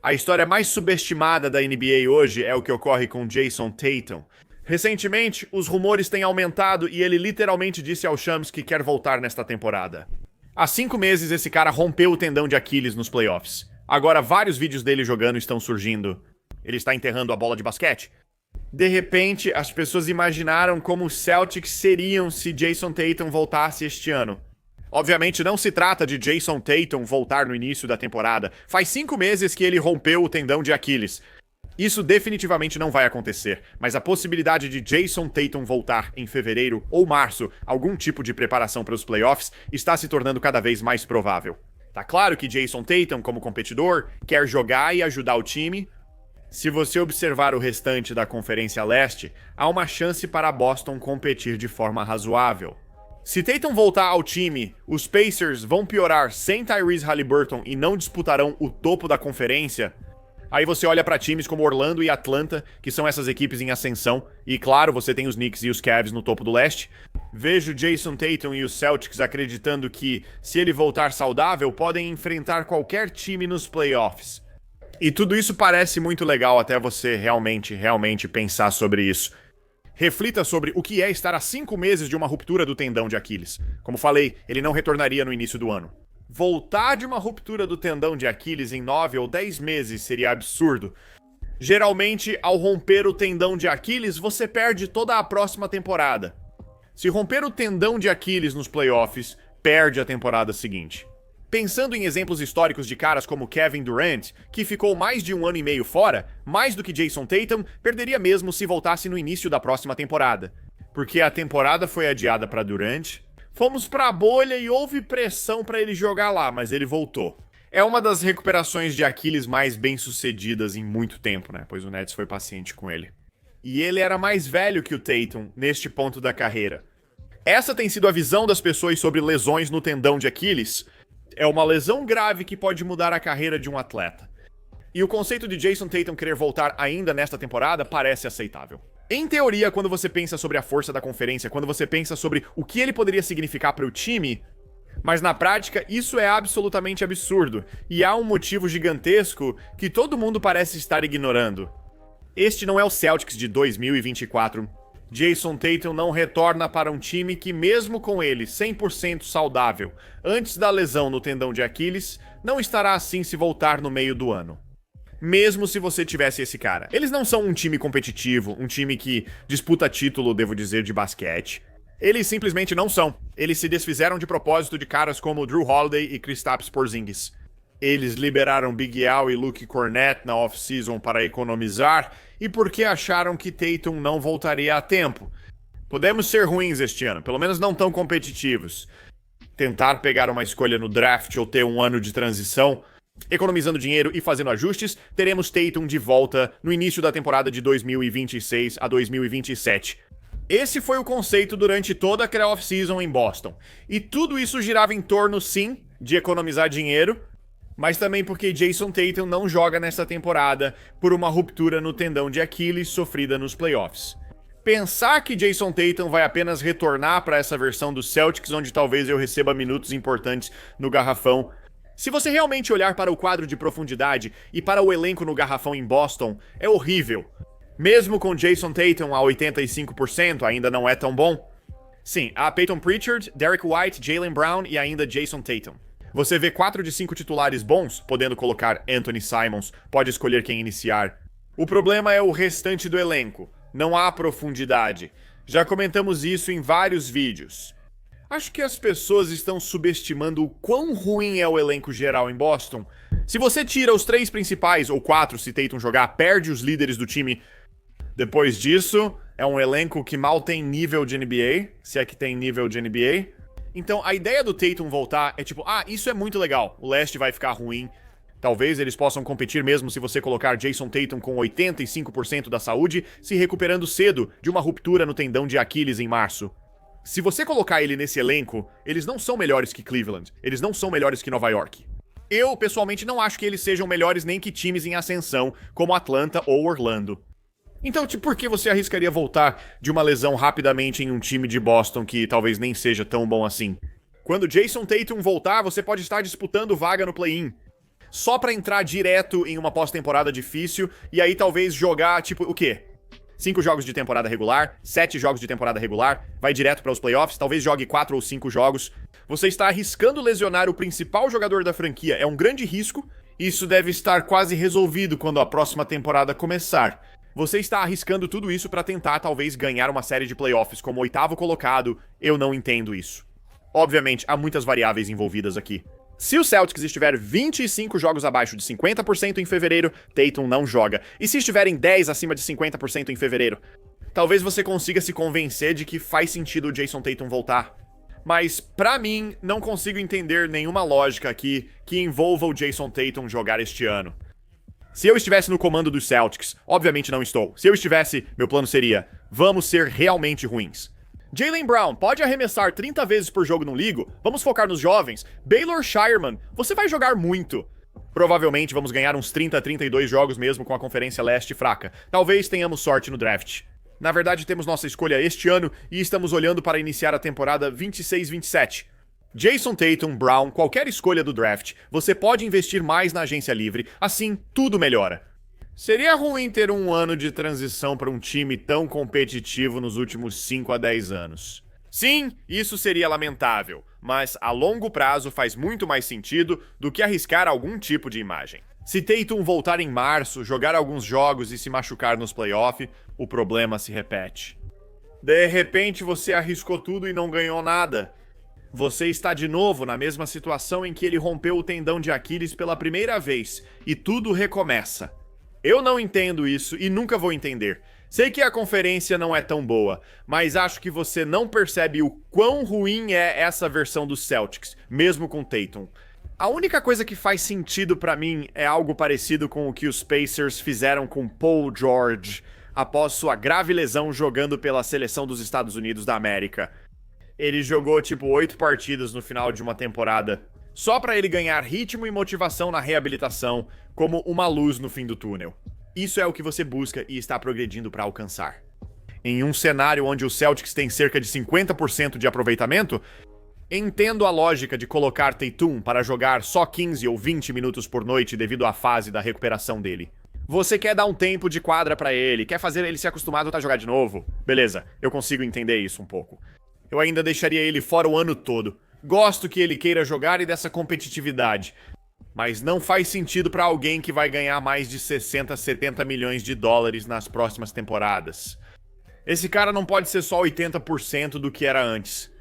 A história mais subestimada da NBA hoje é o que ocorre com Jason Tatum. Recentemente, os rumores têm aumentado e ele literalmente disse ao Shams que quer voltar nesta temporada. Há 5 meses esse cara rompeu o tendão de Aquiles nos playoffs. Agora vários vídeos dele jogando estão surgindo. Ele está enterrando a bola de basquete. De repente, as pessoas imaginaram como os Celtics seriam se Jason Tatum voltasse este ano. Obviamente não se trata de Jason Tatum voltar no início da temporada. Faz 5 meses que ele rompeu o tendão de Aquiles. Isso definitivamente não vai acontecer, mas a possibilidade de Jason Tatum voltar em fevereiro ou março, algum tipo de preparação para os playoffs, está se tornando cada vez mais provável. Tá claro que Jason Tatum, como competidor, quer jogar e ajudar o time. Se você observar o restante da Conferência Leste, há uma chance para Boston competir de forma razoável. Se Tatum voltar ao time, os Pacers vão piorar sem Tyrese Haliburton e não disputarão o topo da conferência. Aí você olha para times como Orlando e Atlanta, que são essas equipes em ascensão, e claro, você tem os Knicks e os Cavs no topo do leste. Vejo Jason Tatum e os Celtics acreditando que, se ele voltar saudável, podem enfrentar qualquer time nos playoffs. E tudo isso parece muito legal até você realmente pensar sobre isso. Reflita sobre o que é estar a 5 meses de uma ruptura do tendão de Aquiles. Como falei, ele não retornaria no início do ano. Voltar de uma ruptura do tendão de Aquiles em 9 ou 10 meses seria absurdo. Geralmente, ao romper o tendão de Aquiles, você perde toda a próxima temporada. Se romper o tendão de Aquiles nos playoffs, perde a temporada seguinte. Pensando em exemplos históricos de caras como Kevin Durant, que ficou mais de 1 ano e meio fora, mais do que Jason Tatum, perderia mesmo se voltasse no início da próxima temporada. Porque a temporada foi adiada para Durant, fomos pra bolha e houve pressão para ele jogar lá, mas ele voltou. É uma das recuperações de Aquiles mais bem-sucedidas em muito tempo, né? Pois o Nets foi paciente com ele. E ele era mais velho que o Tatum neste ponto da carreira. Essa tem sido a visão das pessoas sobre lesões no tendão de Aquiles. É uma lesão grave que pode mudar a carreira de um atleta. E o conceito de Jason Tatum querer voltar ainda nesta temporada parece aceitável. Em teoria, quando você pensa sobre a força da conferência, quando você pensa sobre o que ele poderia significar para o time, mas na prática isso é absolutamente absurdo, e há um motivo gigantesco que todo mundo parece estar ignorando. Este não é o Celtics de 2024. Jason Tatum não retorna para um time que, mesmo com ele 100% saudável, antes da lesão no tendão de Aquiles, não estará assim se voltar no meio do ano. Mesmo se você tivesse esse cara. Eles não são um time competitivo, um time que disputa título, devo dizer, de basquete. Eles simplesmente não são. Eles se desfizeram de propósito de caras como Drew Holiday e Kristaps Porzingis. Eles liberaram Big Al e Luke Cornett na off-season para economizar e porque acharam que Tatum não voltaria a tempo. Podemos ser ruins este ano, pelo menos não tão competitivos. Tentar pegar uma escolha no draft ou ter um ano de transição, economizando dinheiro e fazendo ajustes, teremos Tatum de volta no início da temporada de 2026 a 2027. Esse foi o conceito durante toda a off-season em Boston. E tudo isso girava em torno, sim, de economizar dinheiro, mas também porque Jason Tatum não joga nesta temporada por uma ruptura no tendão de Aquiles sofrida nos playoffs. Pensar que Jason Tatum vai apenas retornar para essa versão do Celtics, onde talvez eu receba minutos importantes no garrafão. Se você realmente olhar para o quadro de profundidade e para o elenco no garrafão em Boston, é horrível. Mesmo com Jason Tatum a 85%, ainda não é tão bom. Sim, há Peyton Pritchard, Derek White, Jaylen Brown e ainda Jason Tatum. Você vê 4 de 5 titulares bons, podendo colocar Anthony Simons, pode escolher quem iniciar. O problema é o restante do elenco. Não há profundidade. Já comentamos isso em vários vídeos. Acho que as pessoas estão subestimando o quão ruim é o elenco geral em Boston. Se você tira os 3 principais, ou 4 se Tatum jogar, perde os líderes do time. Depois disso, é um elenco que mal tem nível de NBA, se é que tem nível de NBA. Então, a ideia do Tatum voltar é tipo, isso é muito legal, o leste vai ficar ruim. Talvez eles possam competir mesmo se você colocar Jason Tatum com 85% da saúde, se recuperando cedo de uma ruptura no tendão de Aquiles em março. Se você colocar ele nesse elenco, eles não são melhores que Cleveland, eles não são melhores que Nova York. Eu, pessoalmente, não acho que eles sejam melhores nem que times em ascensão, como Atlanta ou Orlando. Então, por que você arriscaria voltar de uma lesão rapidamente em um time de Boston que talvez nem seja tão bom assim? Quando Jason Tatum voltar, você pode estar disputando vaga no play-in. só pra entrar direto em uma pós-temporada difícil e aí talvez jogar, tipo, o quê? 5 jogos de temporada regular, 7 jogos de temporada regular, vai direto para os playoffs, talvez jogue 4 ou 5 jogos. Você está arriscando lesionar o principal jogador da franquia, é um grande risco. Isso deve estar quase resolvido quando a próxima temporada começar. Você está arriscando tudo isso para tentar talvez ganhar uma série de playoffs como 8º colocado, eu não entendo isso. Obviamente, há muitas variáveis envolvidas aqui. Se o Celtics estiver 25 jogos abaixo de 50% em fevereiro, Tatum não joga. E se estiverem 10 acima de 50% em fevereiro, talvez você consiga se convencer de que faz sentido o Jason Tatum voltar. Mas, pra mim, não consigo entender nenhuma lógica aqui que envolva o Jason Tatum jogar este ano. Se eu estivesse no comando dos Celtics, obviamente não estou. Se eu estivesse, meu plano seria, vamos ser realmente ruins. Jaylen Brown, pode arremessar 30 vezes por jogo, não ligo. Vamos focar nos jovens. Baylor Shireman, você vai jogar muito. Provavelmente vamos ganhar uns 30 a 32 jogos mesmo com a Conferência Leste fraca. Talvez tenhamos sorte no draft. Na verdade, temos nossa escolha este ano e estamos olhando para iniciar a temporada 26-27. Jason Tatum, Brown, qualquer escolha do draft, você pode investir mais na agência livre, assim tudo melhora. Seria ruim ter um ano de transição para um time tão competitivo nos últimos 5 a 10 anos. Sim, isso seria lamentável, mas a longo prazo faz muito mais sentido do que arriscar algum tipo de imagem. Se Tatum voltar em março, jogar alguns jogos e se machucar nos playoffs, o problema se repete. De repente você arriscou tudo e não ganhou nada. Você está de novo na mesma situação em que ele rompeu o tendão de Aquiles pela primeira vez e tudo recomeça. Eu não entendo isso e nunca vou entender. Sei que a conferência não é tão boa, mas acho que você não percebe o quão ruim é essa versão dos Celtics, mesmo com Tatum. A única coisa que faz sentido pra mim é algo parecido com o que os Pacers fizeram com Paul George após sua grave lesão jogando pela seleção dos Estados Unidos da América. Ele jogou tipo 8 partidas no final de uma temporada, só pra ele ganhar ritmo e motivação na reabilitação, como uma luz no fim do túnel. Isso é o que você busca e está progredindo pra alcançar. Em um cenário onde o Celtics tem cerca de 50% de aproveitamento, entendo a lógica de colocar Tatum para jogar só 15 ou 20 minutos por noite devido à fase da recuperação dele. Você quer dar um tempo de quadra pra ele, quer fazer ele se acostumado a jogar de novo. Beleza, eu consigo entender isso um pouco. Eu ainda deixaria ele fora o ano todo. Gosto que ele queira jogar e dessa competitividade. Mas não faz sentido pra alguém que vai ganhar mais de 60, 70 milhões de dólares nas próximas temporadas. Esse cara não pode ser só 80% do que era antes.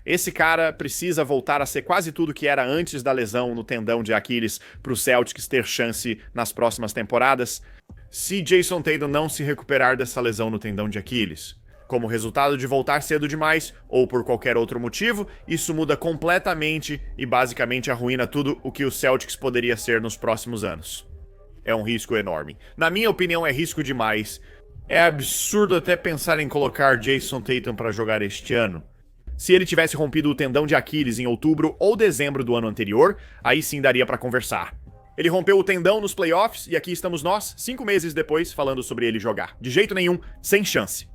Esse cara precisa voltar a ser quase tudo que era antes da lesão no tendão de Aquiles pro Celtics ter chance nas próximas temporadas, se Jason Tatum não se recuperar dessa lesão no tendão de Aquiles. Como resultado de voltar cedo demais, ou por qualquer outro motivo, isso muda completamente e basicamente arruína tudo o que o Celtics poderia ser nos próximos anos. É um risco enorme. Na minha opinião, é risco demais. É absurdo até pensar em colocar Jason Tatum para jogar este ano. Se ele tivesse rompido o tendão de Aquiles em outubro ou dezembro do ano anterior, aí sim daria para conversar. Ele rompeu o tendão nos playoffs e aqui estamos nós, 5 meses depois, falando sobre ele jogar. De jeito nenhum, sem chance.